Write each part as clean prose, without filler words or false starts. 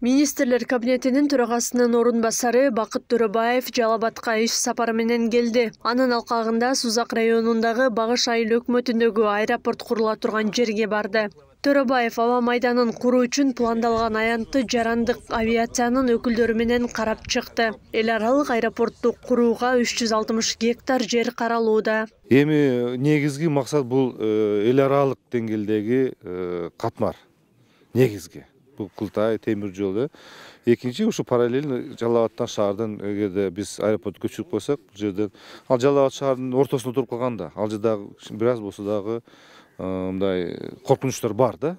Министрлер кабинетинин төрагасынын орун басары Бакыт Төрөбаев Жалал Абадка иш сапары менен келди. Анын алкагында Сузак районундагы Багыш айыл өкмөтүндөгү аэропорт курула турган жерге барды. Төрөбаев аба майданын куруу үчүн пландалган аянтты жарандык авиациянын өкүлдөрү менен карап чыкты. Эл аралык аэропортту курууга 360 гектар жер каралууда. Эми негизги максат бул эл аралык деңгээлдеги катмар. Негизги бул Кылтай темир жолу. Экинчи ушу параллельно Жалал Абадтан шаардан эгерде биз аэропорт көчүрүп койсок, бул жерден ал Жалал Абад шаарынын ортосунда туруп калганда, ал жердагы бир аз болсо дагы мындай коркунучтар бар да.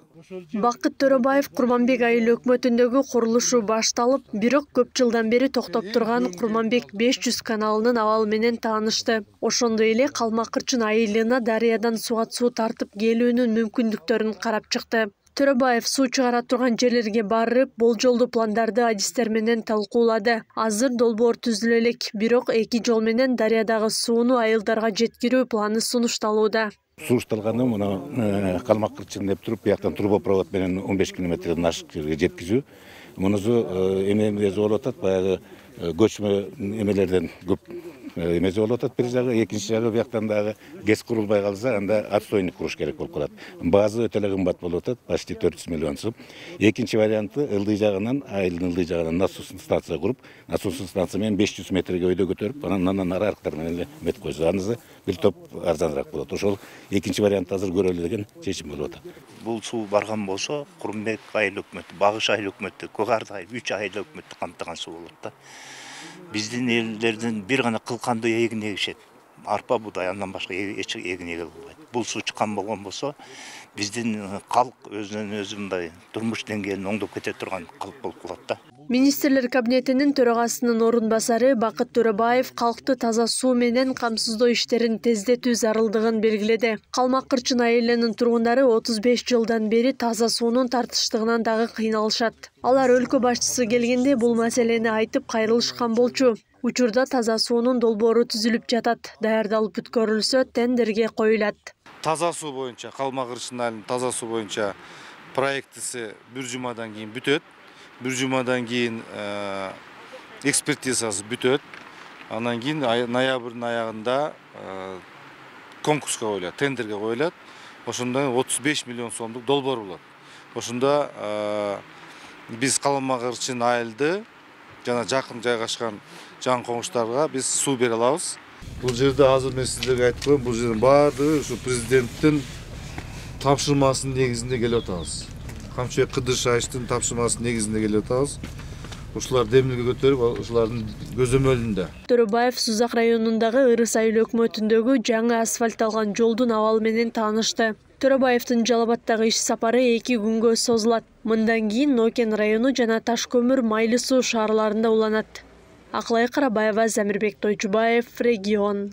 Бакыт Төрөбаев Курманбек айыл өкмөтүндөгү курулушу башталып, бирок көп жылдан бери токтоп турган Курманбек 500 каналынын абалы менен таанышты. Ошондой эле Калмакырчын айылына дарыядан суга суу тартып келүүнүн мүмкүндүктөрүн карап чыкты. Төрөбаев суу чыгара турган жерлерге барып, болжолдуу пландарды адистер менен талкуулады. Азыр долбоор түзүлө элек, бирок эки жол менен дарыядагы сууну айылдарга жеткирүү планы сунушталууда. Сунушталганы мына Калмакырчын деп туруп, бияктан трубопровод менен 15 километрден ашык жерге жеткизүү. Мунусу эмеси болуп атат, баягы көчмө эмелерден көп эмеси болуп атат бир жагы, экинчи жагы бияктан дагы ГЭС курулбай калса, анда отстойник куруш керек болуп калат. Базы өтө эле кымбат болуп атат, почти 400 миллион сом. Экинчи варианты ылдый жагынан, айылдын ылдый жагынан насос станция куруп, насос станция менен 500 метрге өйдө көтөрүп, анан ары арыктар менен эле метип койсо, анысы бир топ арзаныраак болот. Ошол экинчи вариант азыр көрөлү деген чечим болуп атат. Бул суу барган болсо, Курманбек айыл өкмөтү, Багыш айыл өкмөтү, Көкард айыл, 3 айыл өкмөттү камтыган суу болот да. Биздин элдердин бир гана кылканды эгин эгишет. Арпа, будай, андан башка эч эгин эге албайт. Бул суу чыккан болгон болсо, биздин калк өзүнөн өзү мындай турмуш деңгээлин оңдоп кете турган калк болуп калат да. Министрлер кабинетинин төрагасынын орун басары Бакыт Төрөбаев калкты таза суу менен камсыздоо иштерин тездетүү зарылдыгын белгиледи. Калмакырчын айылынын тургундары 35 жылдан бери таза суунун тартыштыгынан дагы кыйналышат. Алар өлкө башчысы келгенде бул маселени айтып кайрылышкан болчу. Учурда таза суунун долбоору түзүлүп жатат. Даярдалып бүткөрүлсө, тендерге коюлат. Таза суу боюнча, Калмакырчын айылынын таза суу боюнча проектиси бир жумадан кийин бүтөт. Бир жумадан кийин экспертизасы бүтөт. Анан кийин ноябрдын аягында конкурска коюлат, тендерге коюлат. Ошондо 35 миллион сомдук долбоор болот. Ошондо биз Калмакырчын айылды жана жакын жайгашкан жан коңуштарга биз суу бере алабыз. Бул жерде азыр мен сиздерге айтып коеюн, бул жердин баардыгы ушу президенттин тапшырмасынын негизинде келип атабыз. Камчыбек Кыдыршаевдин тапшырмасынын негизинде келип атабыз. Ушулар демилге көтөрүп, ушулардын көзөмөлүндө. Төрөбаев Сузак районундагы Ырыс айыл өкмөтүндөгү жаңы асфальтталган жолдун абалы менен таанышты. Төрөбаевдин Жалал Абадтагы иш сапары 2 күнгө созулат. Мындан кийин Нокен району жана Таш көмүр Майлы суу шаарларында уланат. Акылай Карабаева, Замирбек Тойчубаев, Регион.